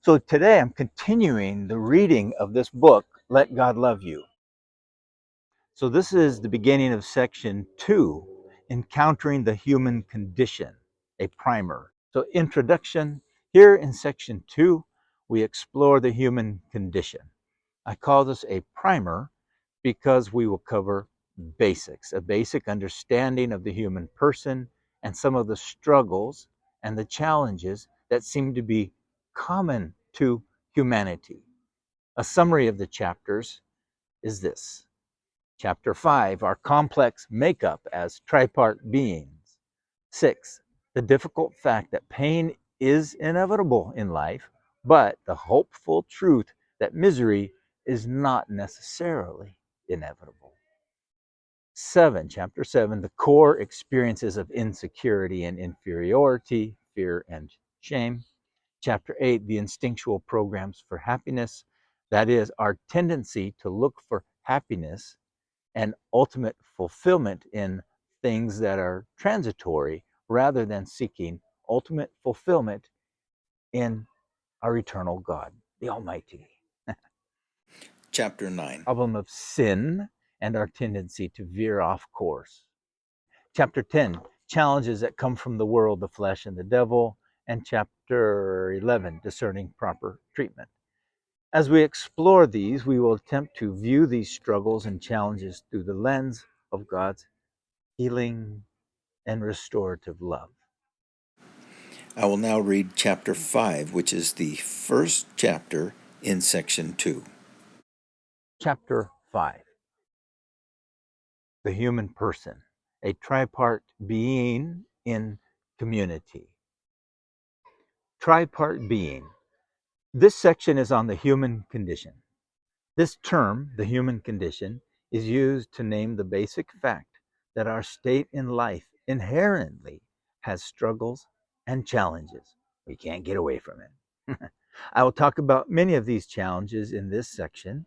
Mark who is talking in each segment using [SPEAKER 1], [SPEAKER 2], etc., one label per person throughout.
[SPEAKER 1] So today I'm continuing the reading of this book, Let God Love You. So this is the beginning of section 2, Encountering the Human Condition, a primer. So introduction, here in section 2, we explore the human condition. I call this a primer because we will cover basics, a basic understanding of the human person and some of the struggles and the challenges that seem to be common to humanity. A summary of the chapters is this. Chapter 5, our complex makeup as tripart beings. 6, the difficult fact that pain is inevitable in life, but the hopeful truth that misery is not necessarily inevitable. 7, chapter 7, the core experiences of insecurity and inferiority, fear and shame. Chapter 8, the instinctual programs for happiness. That is, our tendency to look for happiness and ultimate fulfillment in things that are transitory rather than seeking ultimate fulfillment in our eternal God, the Almighty.
[SPEAKER 2] Chapter 9.
[SPEAKER 1] Problem of sin and our tendency to veer off course. Chapter 10, challenges that come from the world, the flesh, and the devil. And chapter 11, discerning proper treatment. As we explore these, we will attempt to view these struggles and challenges through the lens of God's healing and restorative love.
[SPEAKER 2] I will now read chapter 5, which is the first chapter in section 2.
[SPEAKER 1] Chapter 5, the human person, a tripart being in community. Tripart being. This section is on the human condition. This term, the human condition, is used to name the basic fact that our state in life inherently has struggles and challenges. We can't get away from it. I will talk about many of these challenges in this section,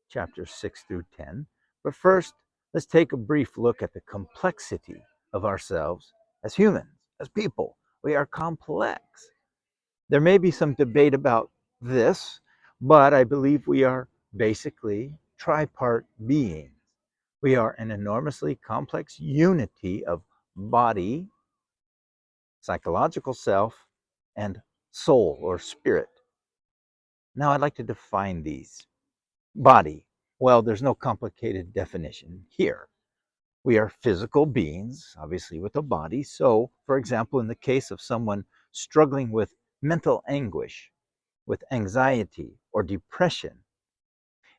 [SPEAKER 1] chapters 6 through 10. But first, let's take a brief look at the complexity of ourselves as humans, as people. We are complex. There may be some debate about this, but I believe we are basically tripart beings. We are an enormously complex unity of body, psychological self, and soul or spirit. Now, I'd like to define these. Body. Well, there's no complicated definition here. We are physical beings, obviously with a body. So, for example, in the case of someone struggling with mental anguish, with anxiety or depression,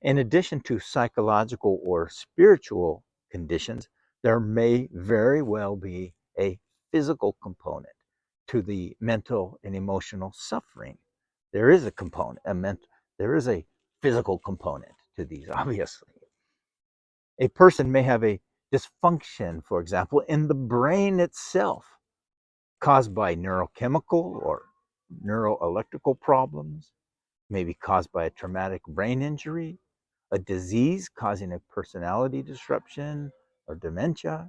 [SPEAKER 1] in addition to psychological or spiritual conditions, there may very well be a physical component to the mental and emotional suffering. There is a component, there is a physical component to these, obviously. A person may have a dysfunction, for example, in the brain itself, caused by neurochemical or neuroelectrical problems, may be caused by a traumatic brain injury, a disease causing a personality disruption or dementia,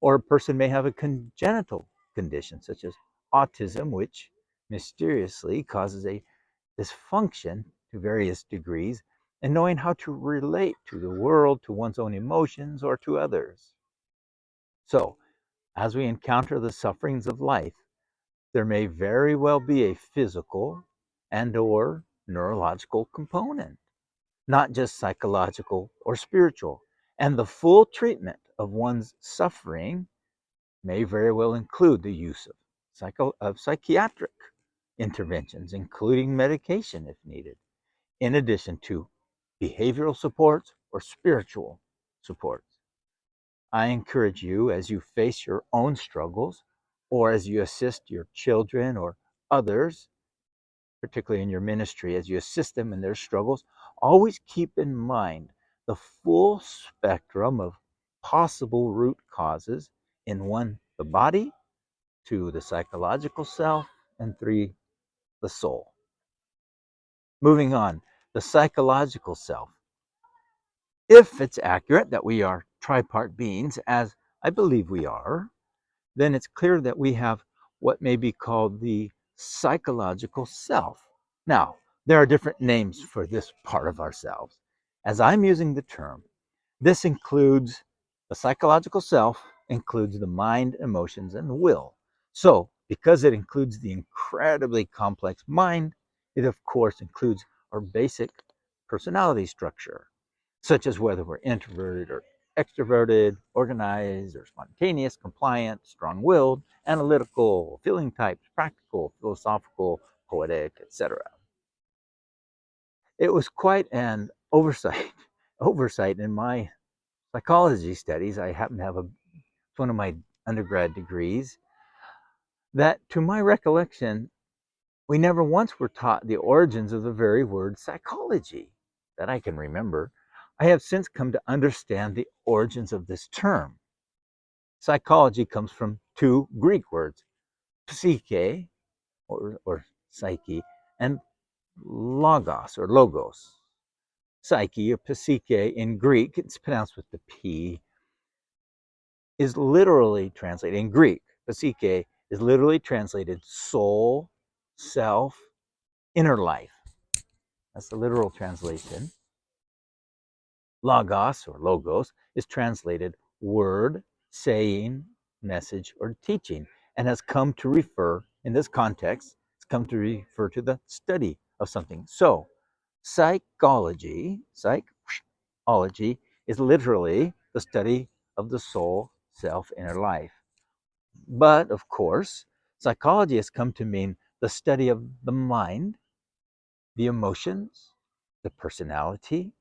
[SPEAKER 1] or a person may have a congenital condition such as autism, which mysteriously causes a dysfunction to various degrees in knowing how to relate to the world, to one's own emotions, or to others. So, as we encounter the sufferings of life, there may very well be a physical and or neurological component, not just psychological or spiritual. And the full treatment of one's suffering may very well include the use of psychiatric interventions, including medication if needed, in addition to behavioral supports or spiritual supports. I encourage you as you face your own struggles or as you assist your children or others, particularly in your ministry, as you assist them in their struggles, always keep in mind the full spectrum of possible root causes in one, the body, two, the psychological self, and three, the soul. Moving on, the psychological self. If it's accurate that we are tripart beings, as I believe we are, then it's clear that we have what may be called the psychological self. Now, There are different names for this part of ourselves. As I'm using the term, this includes the psychological self, includes the mind, emotions, and the will. So, because it includes the incredibly complex mind, it of course includes our basic personality structure, such as whether we're introverted or extroverted, organized or spontaneous, compliant, strong willed, analytical, feeling types, practical, philosophical, poetic, etc. It was quite an oversight in my psychology studies. I happen to have one of my undergrad degrees, that to my recollection, we never once were taught the origins of the very word psychology that I can remember. I have since come to understand the origins of this term. Psychology comes from two Greek words, psyche or psyche, and logos. Psyche or psyche in Greek, it's pronounced with the P, is literally translated in Greek. Psyche is literally translated soul, self, inner life. That's the literal translation. Logos is translated word, saying, message, or teaching, and has come to refer, in this context, it's come to refer to the study of something. So, psychology is literally the study of the soul, self, inner life. But of course, psychology has come to mean the study of the mind, the emotions, the personality,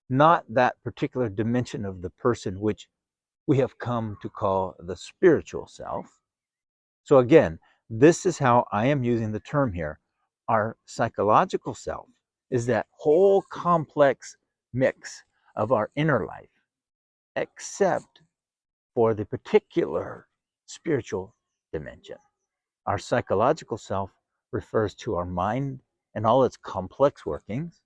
[SPEAKER 1] not that particular dimension of the person which we have come to call the spiritual self. So again, this is how I am using the term here. Our psychological self is that whole complex mix of our inner life, except for the particular spiritual dimension. Our psychological self refers to our mind and all its complex workings,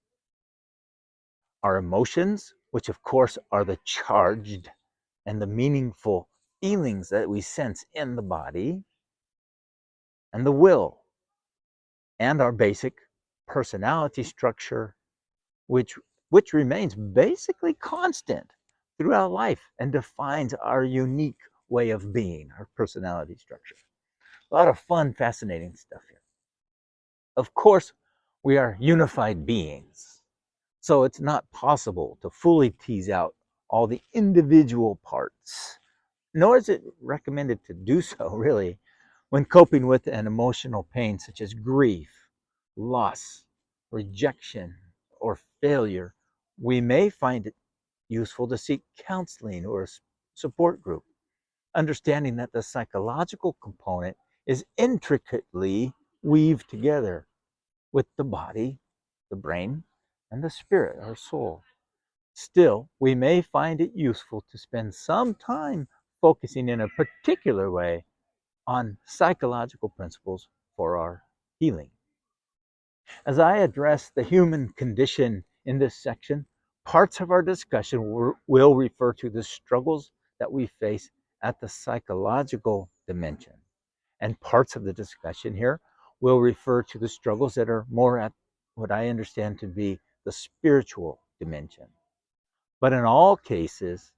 [SPEAKER 1] our emotions, which of course are the charged and the meaningful feelings that we sense in the body, and the will, and our basic personality structure, which remains basically constant throughout life and defines our unique way of being, our personality structure. A lot of fun, fascinating stuff here. Of course, we are unified beings, so it's not possible to fully tease out all the individual parts, nor is it recommended to do so, really, when coping with an emotional pain such as grief, loss, rejection, or failure. We may find it useful to seek counseling or a support group, understanding that the psychological component is intricately weaved together with the body, the brain, and the spirit, our soul. Still, we may find it useful to spend some time focusing in a particular way on psychological principles for our healing. As I address the human condition in this section, parts of our discussion will refer to the struggles that we face at the psychological dimension. And parts of the discussion here will refer to the struggles that are more at what I understand to be the spiritual dimension. But in all cases,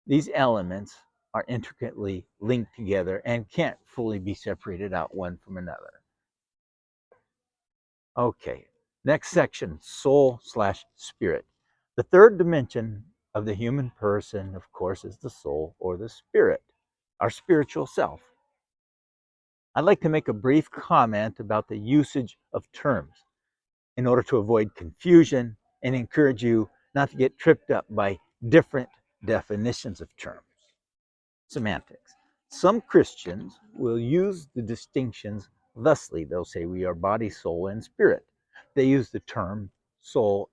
[SPEAKER 1] these elements are intricately linked together and can't fully be separated out one from another. Okay, next section, soul/spirit. The third dimension of the human person, of course, is the soul or the spirit, our spiritual self. I'd like to make a brief comment about the usage of terms in order to avoid confusion and encourage you not to get tripped up by different definitions of terms. Semantics. Some Christians will use the distinctions thusly. They'll say we are body, soul, and spirit. They use the term soul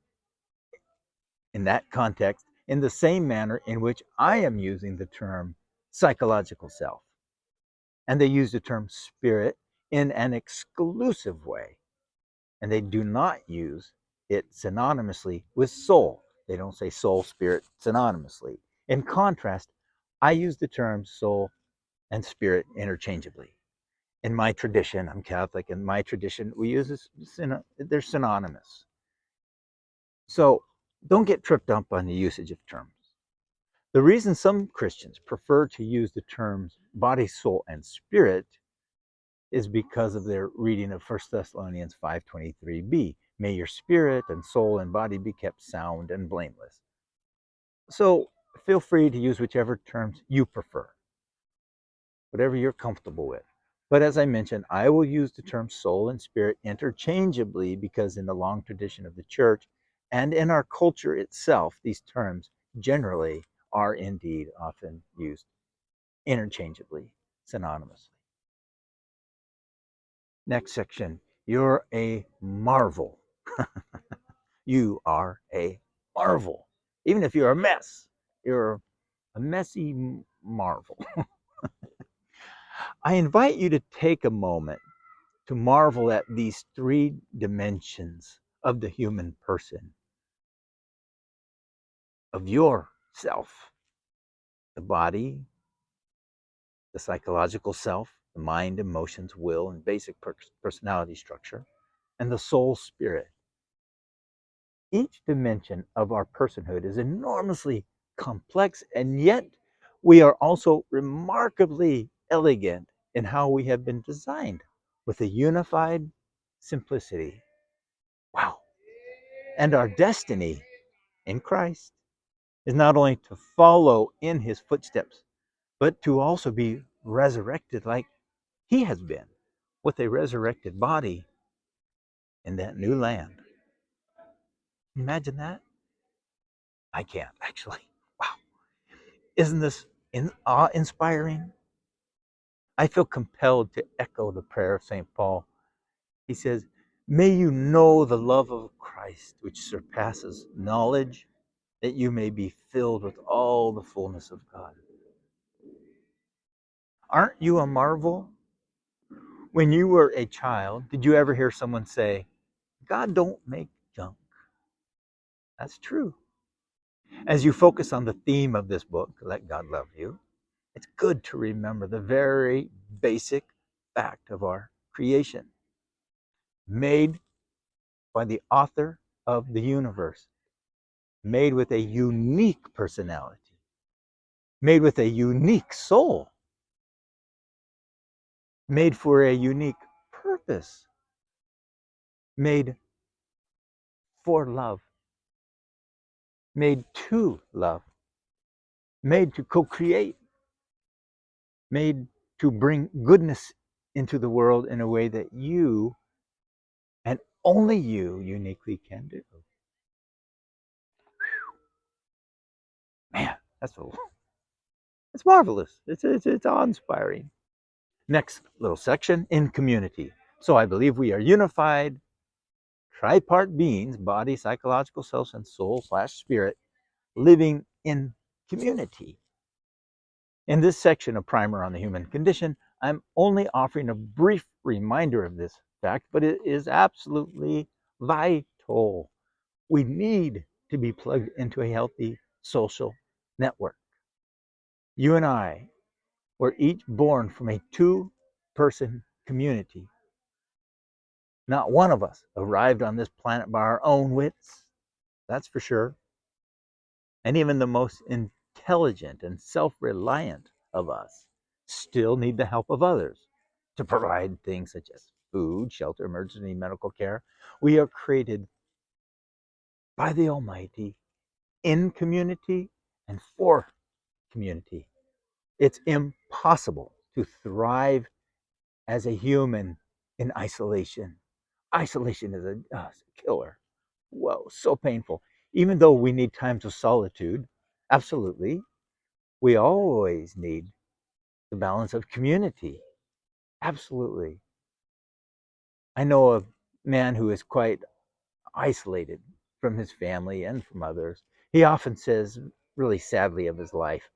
[SPEAKER 1] in that context in the same manner in which I am using the term psychological self. And they use the term spirit in an exclusive way. And they do not use it synonymously with soul. They don't say soul, spirit synonymously. In contrast, I use the term soul and spirit interchangeably. In my tradition, I'm Catholic, in my tradition, we use this, they're synonymous. So don't get tripped up on the usage of terms. The reason some Christians prefer to use the terms body, soul, and spirit is because of their reading of 1 Thessalonians 5:23b. May your spirit and soul and body be kept sound and blameless. So feel free to use whichever terms you prefer, whatever you're comfortable with. But as I mentioned, I will use the terms soul and spirit interchangeably because in the long tradition of the church and in our culture itself, these terms generally are indeed often used interchangeably, synonymously. Next section, you're a marvel. You are a marvel. Even if you're a mess, you're a messy marvel. I invite you to take a moment to marvel at these three dimensions of the human person, of yourself: the body, the psychological self, the mind, emotions, will, and basic personality structure, and the soul spirit. Each dimension of our personhood is enormously complex, and yet we are also remarkably elegant in how we have been designed with a unified simplicity. Wow. And our destiny in Christ is not only to follow in his footsteps, but to also be resurrected like he has been, with a resurrected body in that new land. Imagine that? I can't, actually. Wow. Isn't this awe-inspiring? I feel compelled to echo the prayer of St. Paul. He says, may you know the love of Christ, which surpasses knowledge, that you may be filled with all the fullness of God. Aren't you a marvel? When you were a child, did you ever hear someone say, God don't make junk? That's true. As you focus on the theme of this book, Let God Love You, it's good to remember the very basic fact of our creation, made by the author of the universe, made with a unique personality, made with a unique soul, made for a unique purpose, made for love, made to love, made to co-create, made to bring goodness into the world in a way that you and only you uniquely can do. Man, it's marvelous. It's awe-inspiring. Next little section, in community. So I believe we are unified, tripart beings, body, psychological self, and soul/spirit, living in community. In this section of Primer on the Human Condition, I'm only offering a brief reminder of this fact, but it is absolutely vital. We need to be plugged into a healthy social network. You and I were each born from a two-person community. Not one of us arrived on this planet by our own wits, that's for sure. And even the most intelligent and self-reliant of us still need the help of others to provide things such as food, shelter, emergency medical care. We are created by the Almighty in community and for community. It's impossible to thrive as a human in isolation. Isolation is a killer. Whoa, so painful. Even though we need times of solitude, absolutely, we always need the balance of community. Absolutely. I know a man who is quite isolated from his family and from others. He often says, really sadly, of his life,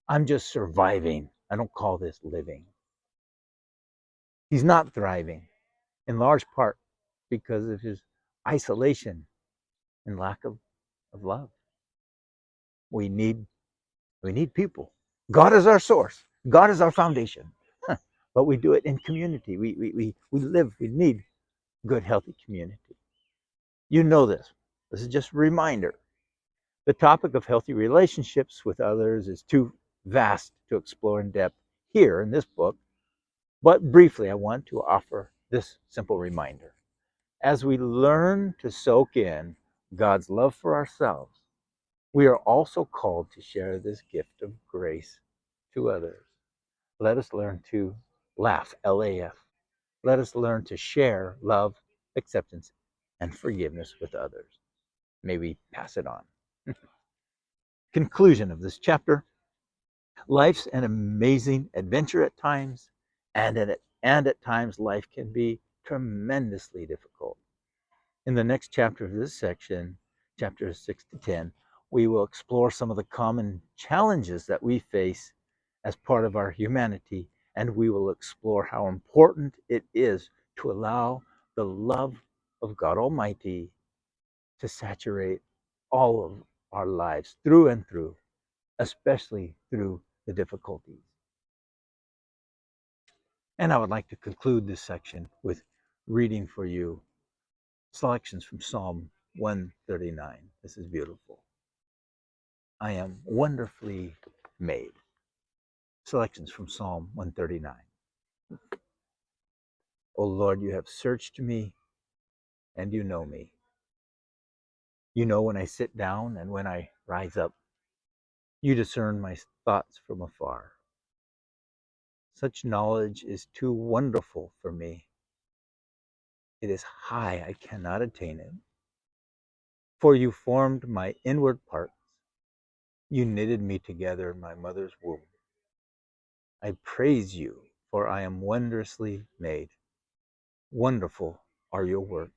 [SPEAKER 1] I'm just surviving. I don't call this living. He's not thriving, in large part because of his isolation and lack of love. We need people. God is our source. God is our foundation. but we do it in community. We need good, healthy community. You know this. This is just a reminder. The topic of healthy relationships with others is too vast to explore in depth here in this book, but briefly, I want to offer this simple reminder. As we learn to soak in God's love for ourselves, we are also called to share this gift of grace to others. Let us learn to laugh, LAF. Let us learn to share love, acceptance, and forgiveness with others. May we pass it on. Conclusion of this chapter. Life's an amazing adventure at times, and at times life can be tremendously difficult. In the next chapter of this section, chapters 6 to 10, we will explore some of the common challenges that we face as part of our humanity, and we will explore how important it is to allow the love of God Almighty to saturate all of our lives through and through, especially through the difficulties. And I would like to conclude this section with reading for you selections from Psalm 139. This is beautiful. I am wonderfully made. Selections from Psalm 139. O Lord, you have searched me and you know me. You know when I sit down and when I rise up. You discern my thoughts from afar. Such knowledge is too wonderful for me. It is high, I cannot attain it. For you formed my inward parts. You knitted me together in my mother's womb. I praise you, for I am wondrously made. Wonderful are your works.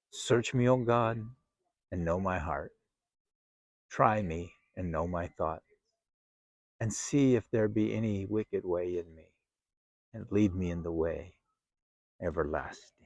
[SPEAKER 1] Search me, O God, and know my heart. Try me and know my thoughts, and see if there be any wicked way in me, and lead me in the way everlasting.